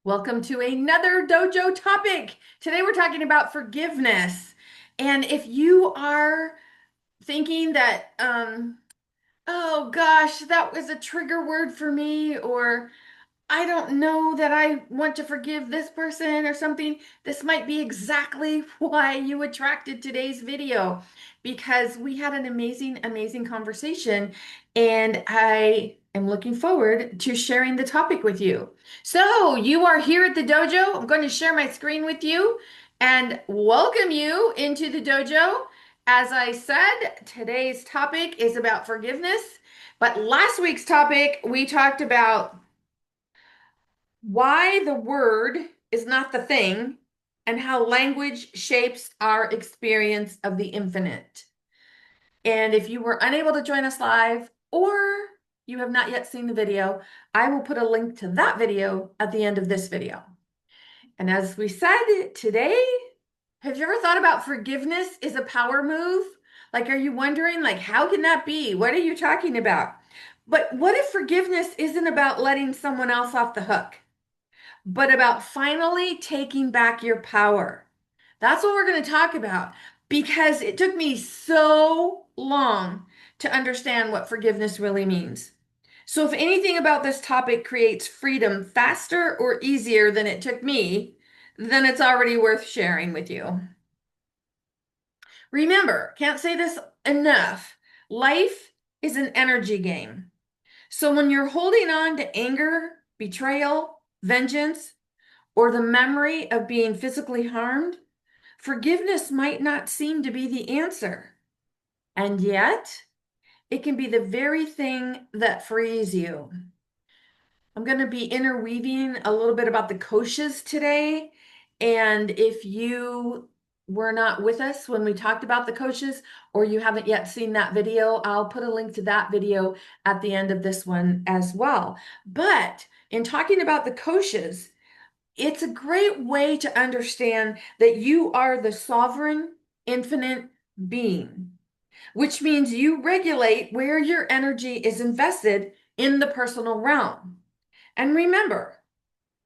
Welcome to another dojo topic. Today we're talking about forgiveness. And if you are thinking that, oh gosh, that was a trigger word for me, or I don't know that I want to forgive this person or something, this might be exactly why you attracted today's video because we had an amazing conversation and I am looking forward to sharing the topic with you. So, you are here at the dojo. I'm going to share my screen with you and welcome you into the dojo. As I said, today's topic is about forgiveness, but last week's topic we talked about why the word is not the thing, and how language shapes our experience of the infinite. And if you were unable to join us live or you have not yet seen the video, I will put a link to that video at the end of this video. And as we said today, have you ever thought about forgiveness is a power move? Like, are you wondering, like, how can that be? What are you talking about? But what if forgiveness isn't about letting someone else off the hook, but about finally taking back your power? That's what we're going to talk about because it took me so long to understand what forgiveness really means. So, if anything about this topic creates freedom faster or easier than it took me, then it's already worth sharing with you. Remember, can't say this enough. Life is an energy game. So, when you're holding on to anger, betrayal, vengeance, or the memory of being physically harmed, forgiveness might not seem to be the answer. And yet, it can be the very thing that frees you. I'm going to be interweaving a little bit about the koshas today. And if you were not with us when we talked about the koshas, or you haven't yet seen that video, I'll put a link to that video at the end of this one as well. But in talking about the koshas, it's a great way to understand that you are the sovereign, infinite being, which means you regulate where your energy is invested in the personal realm. And remember,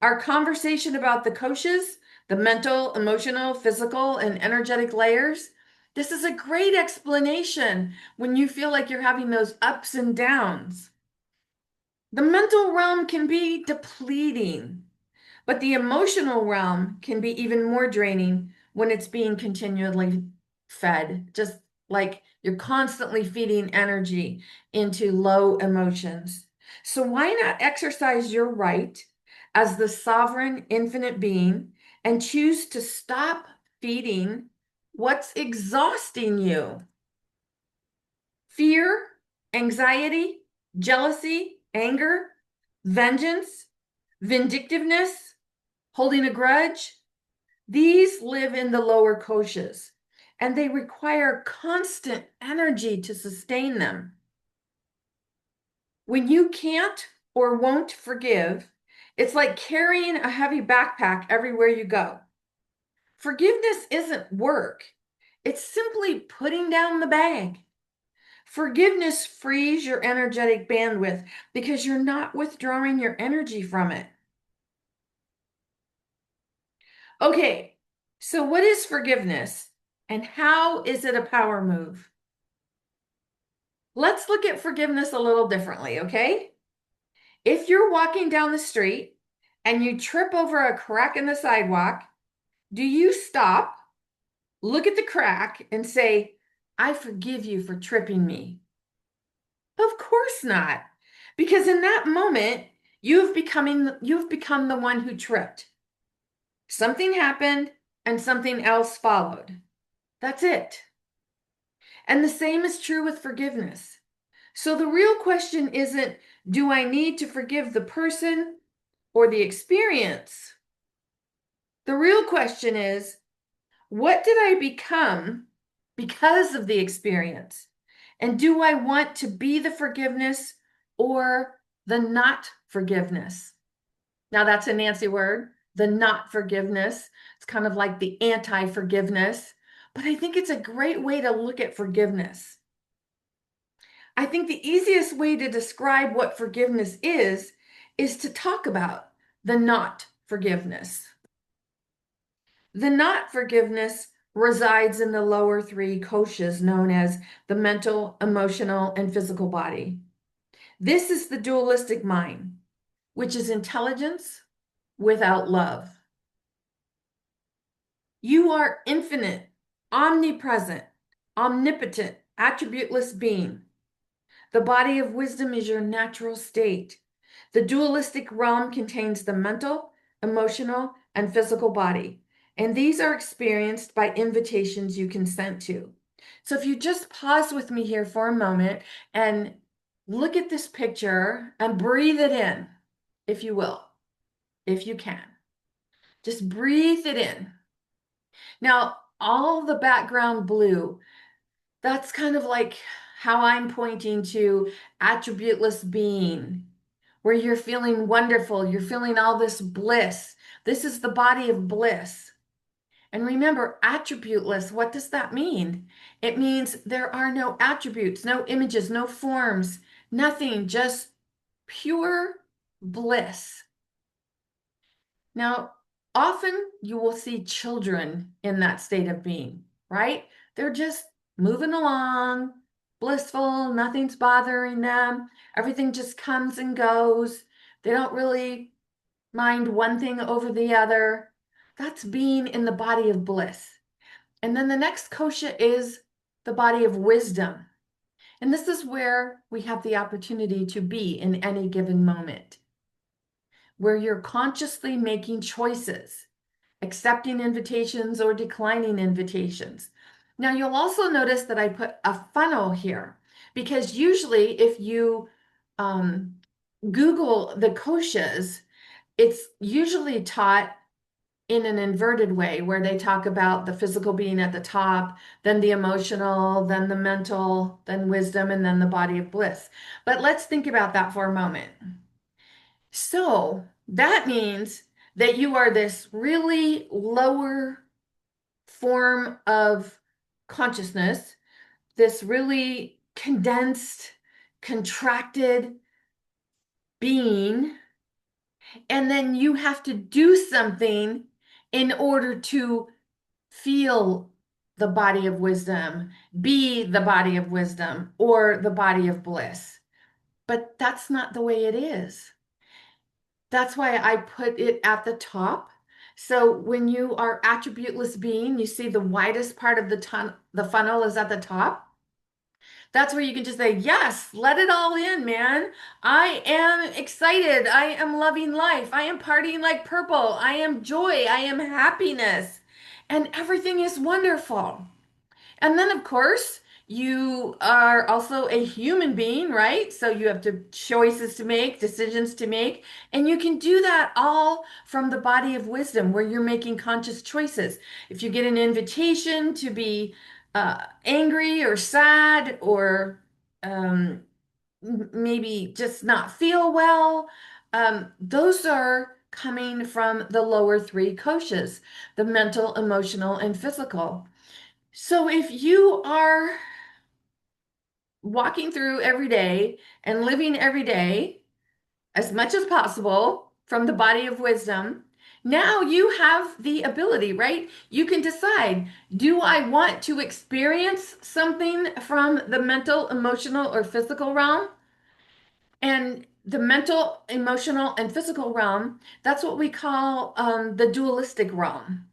our conversation about the koshas, the mental, emotional, physical, and energetic layers, this is a great explanation when you feel like you're having those ups and downs. The mental realm can be depleting, but the emotional realm can be even more draining when it's being continually fed, just like you're constantly feeding energy into low emotions. So, why not exercise your right as the sovereign, infinite being and choose to stop feeding what's exhausting you? Fear, anxiety, jealousy, anger, vengeance, vindictiveness, holding a grudge. These live in the lower koshas and they require constant energy to sustain them. When you can't or won't forgive, it's like carrying a heavy backpack everywhere you go. Forgiveness isn't work, it's simply putting down the bag. Forgiveness frees your energetic bandwidth because you're not withdrawing your energy from it. Okay, so what is forgiveness and how is it a power move? Let's look at forgiveness a little differently, okay? If you're walking down the street and you trip over a crack in the sidewalk, do you stop, look at the crack, and say, I forgive you for tripping me? Of course not, because in that moment, you've become the one who tripped. Something happened and something else followed. That's it. And the same is true with forgiveness. So the real question isn't, do I need to forgive the person or the experience? The real question is, what did I become because of the experience? And do I want to be the forgiveness or the not forgiveness? Now, that's a Nancy word, the not forgiveness. It's kind of like the anti forgiveness, but I think it's a great way to look at forgiveness. I think the easiest way to describe what forgiveness is to talk about the not forgiveness. The not forgiveness resides in the lower three koshas known as the mental, emotional, and physical body. This is the dualistic mind, which is intelligence without love. You are infinite, omnipresent, omnipotent, attributeless being. The body of wisdom is your natural state. The dualistic realm contains the mental, emotional, and physical body, and these are experienced by invitations you consent to. So if you just pause with me here for a moment and look at this picture and breathe it in, if you will, if you can. Just breathe it in. Now, all the background blue, that's kind of like how I'm pointing to attributeless being, where you're feeling wonderful, you're feeling all this bliss. This is the body of bliss. And remember, attributeless, what does that mean? It means there are no attributes, no images, no forms, nothing, just pure bliss. Now, often you will see children in that state of being, right? They're just moving along, blissful, nothing's bothering them. Everything just comes and goes. They don't really mind one thing over the other. That's being in the body of bliss. And then the next kosha is the body of wisdom. And this is where we have the opportunity to be in any given moment, where you're consciously making choices, accepting invitations or declining invitations. Now, you'll also notice that I put a funnel here because usually if you Google the koshas, it's usually taught in an inverted way where they talk about the physical being at the top, then the emotional, then the mental, then wisdom, and then the body of bliss. But let's think about that for a moment. So that means that you are this really lower form of consciousness, this really condensed, contracted being, and then you have to do something in order to feel the body of wisdom, be the body of wisdom, or the body of bliss. But that's not the way it is. That's why I put it at the top. So when you are attributeless being, you see the widest part of the funnel is at the top. That's where you can just say, yes, let it all in, man. I am excited. I am loving life. I am partying like purple. I am joy. I am happiness. And everything is wonderful. And then, of course, you are also a human being, right? So you have choices to make, decisions to make, and you can do that all from the body of wisdom where you're making conscious choices. If you get an invitation to be angry or sad or maybe just not feel well, those are coming from the lower three koshas, the mental, emotional, and physical. So if you are walking through every day and living every day as much as possible from the body of wisdom, now you have the ability, right? You can decide, do I want to experience something from the mental, emotional, or physical realm? And the mental, emotional, and physical realm, that's what we call the dualistic realm.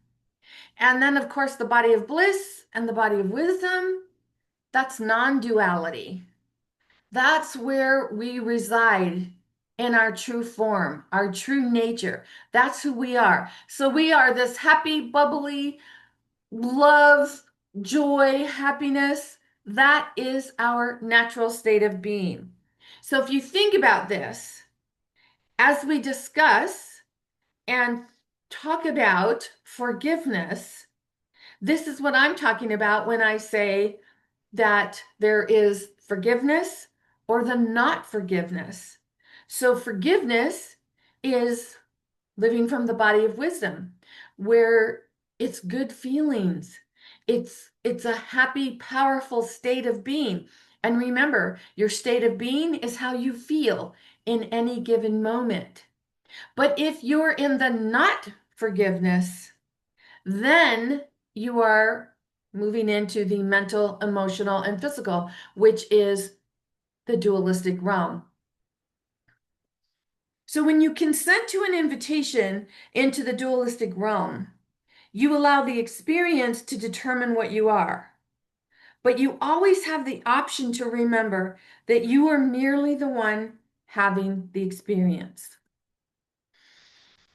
And then, of course, the body of bliss and the body of wisdom, that's non-duality. That's where we reside in our true form, our true nature. That's who we are. So we are this happy, bubbly, love, joy, happiness. That is our natural state of being. So if you think about this, as we discuss and talk about forgiveness, this is what I'm talking about when I say that there is forgiveness or the not forgiveness. So forgiveness is living from the body of wisdom, where it's good feelings. It's a happy, powerful state of being. And remember, your state of being is how you feel in any given moment. But if you're in the not forgiveness, then you are moving into the mental, emotional, and physical, which is the dualistic realm. So when you consent to an invitation into the dualistic realm, you allow the experience to determine what you are. But you always have the option to remember that you are merely the one having the experience.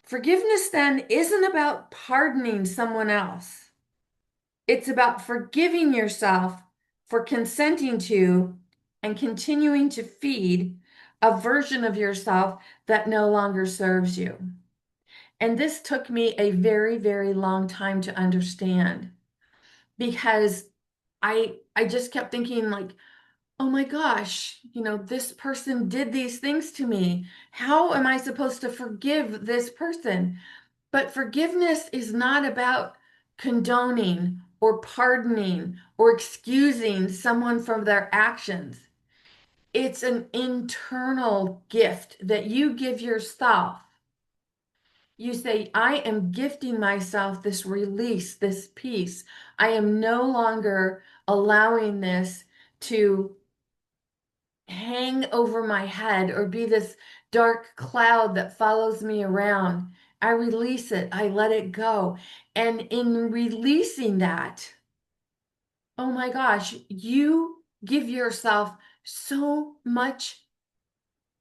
Forgiveness then isn't about pardoning someone else. It's about forgiving yourself for consenting to and continuing to feed a version of yourself that no longer serves you. And this took me a very, very long time to understand because I just kept thinking like, oh my gosh, this person did these things to me. How am I supposed to forgive this person? But forgiveness is not about condoning or pardoning or excusing someone from their actions. It's an internal gift that you give yourself. You say, I am gifting myself this release, this peace. I am no longer allowing this to hang over my head or be this dark cloud that follows me around. I release it, I let it go. And in releasing that, oh my gosh, you give yourself so much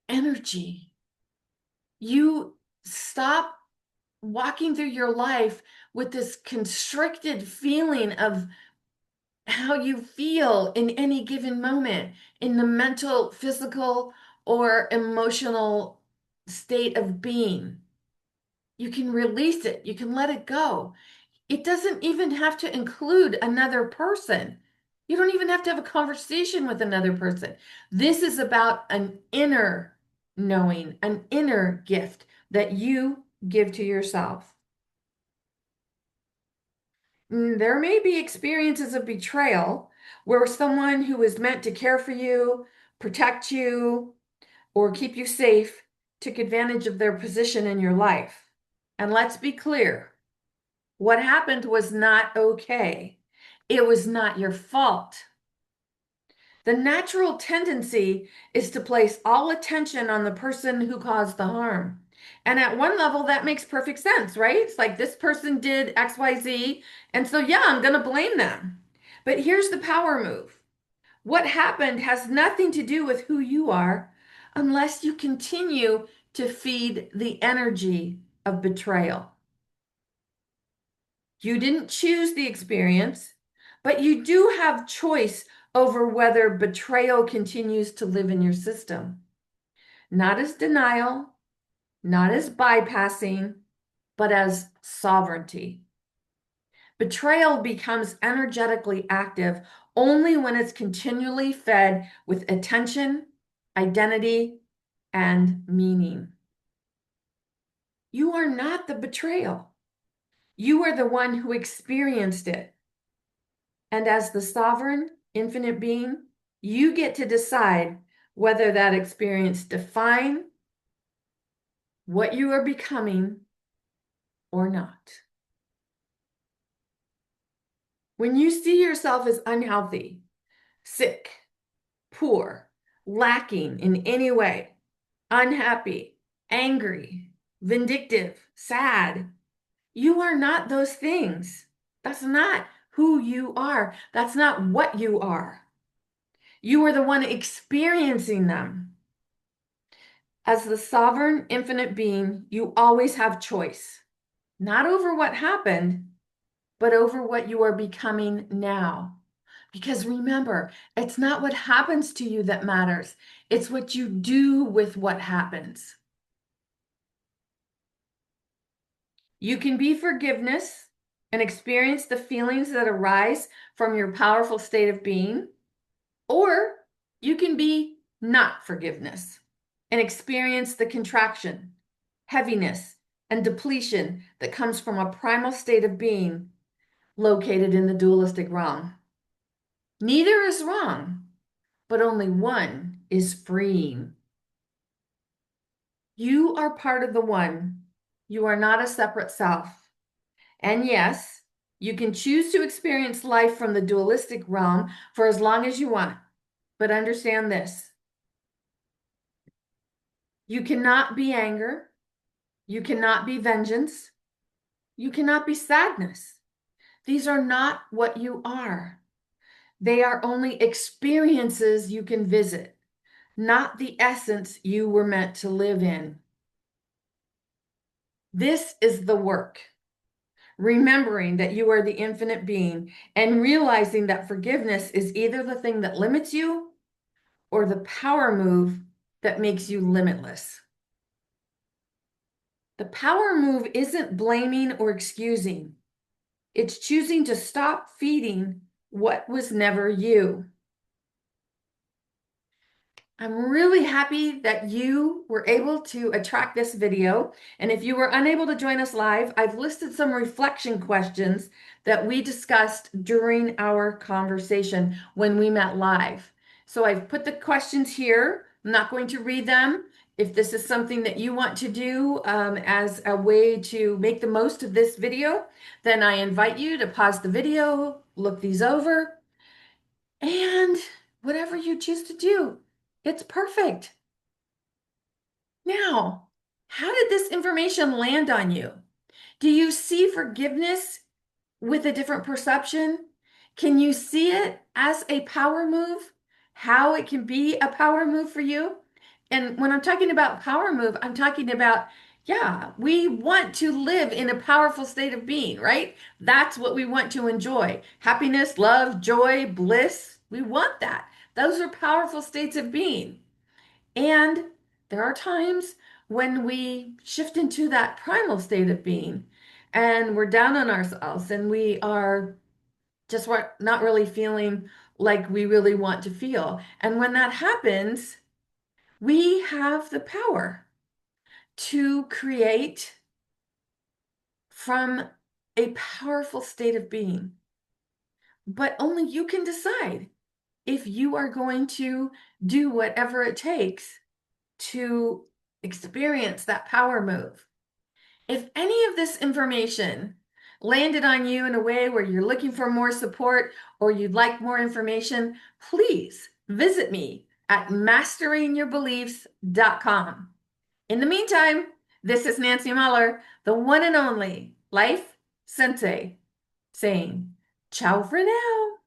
energy. You stop walking through your life with this constricted feeling of how you feel in any given moment in the mental, physical, or emotional state of being. You can release it, you can let it go. It doesn't even have to include another person. You don't even have to have a conversation with another person. This is about an inner knowing, an inner gift that you give to yourself. There may be experiences of betrayal where someone who is meant to care for you, protect you, or keep you safe took advantage of their position in your life. And let's be clear, what happened was not okay. It was not your fault. The natural tendency is to place all attention on the person who caused the harm. And at one level, that makes perfect sense, right? It's like this person did XYZ, and so yeah, I'm going to blame them. But here's the power move. What happened has nothing to do with who you are unless you continue to feed the energy of betrayal. You didn't choose the experience, but you do have choice over whether betrayal continues to live in your system. Not as denial, not as bypassing, but as sovereignty. Betrayal becomes energetically active only when it's continually fed with attention, identity, and meaning. You are not the betrayal. You are the one who experienced it. And as the sovereign, infinite being, you get to decide whether that experience defines what you are becoming or not. When you see yourself as unhealthy, sick, poor, lacking in any way, unhappy, angry, vindictive, sad, you are not those things. That's not who you are. That's not what you are. You are the one experiencing them. As the sovereign, infinite being, you always have choice, not over what happened, but over what you are becoming now. Because remember, it's not what happens to you that matters. It's what you do with what happens. You can be forgiveness and experience the feelings that arise from your powerful state of being, or you can be not forgiveness and experience the contraction, heaviness, and depletion that comes from a primal state of being located in the dualistic realm. Neither is wrong, but only one is freeing. You are part of the one. You are not a separate self. And yes, you can choose to experience life from the dualistic realm for as long as you want. But understand this. You cannot be anger. You cannot be vengeance. You cannot be sadness. These are not what you are. They are only experiences you can visit, not the essence you were meant to live in. This is the work. Remembering that you are the infinite being and realizing that forgiveness is either the thing that limits you or the power move that makes you limitless. The power move isn't blaming or excusing. It's choosing to stop feeding what was never you. I'm really happy that you were able to attract this video. And if you were unable to join us live, I've listed some reflection questions that we discussed during our conversation when we met live. So I've put the questions here. I'm not going to read them. If this is something that you want to do as a way to make the most of this video, then I invite you to pause the video, look these over, and whatever you choose to do, it's perfect. Now, how did this information land on you? Do you see forgiveness with a different perception? Can you see it as a power move? How it can be a power move for you? And when I'm talking about power move, I'm talking about, yeah, we want to live in a powerful state of being, right? That's what we want to enjoy. Happiness, love, joy, bliss. We want that. Those are powerful states of being. And there are times when we shift into that primal state of being and we're down on ourselves and we are just not really feeling like we really want to feel. And when that happens, we have the power to create from a powerful state of being. But only you can decide if you are going to do whatever it takes to experience that power move. If any of this information landed on you in a way where you're looking for more support or you'd like more information, please visit me at masteringyourbeliefs.com. In the meantime, this is Nancy Muller, the one and only Life Sensei, saying ciao for now.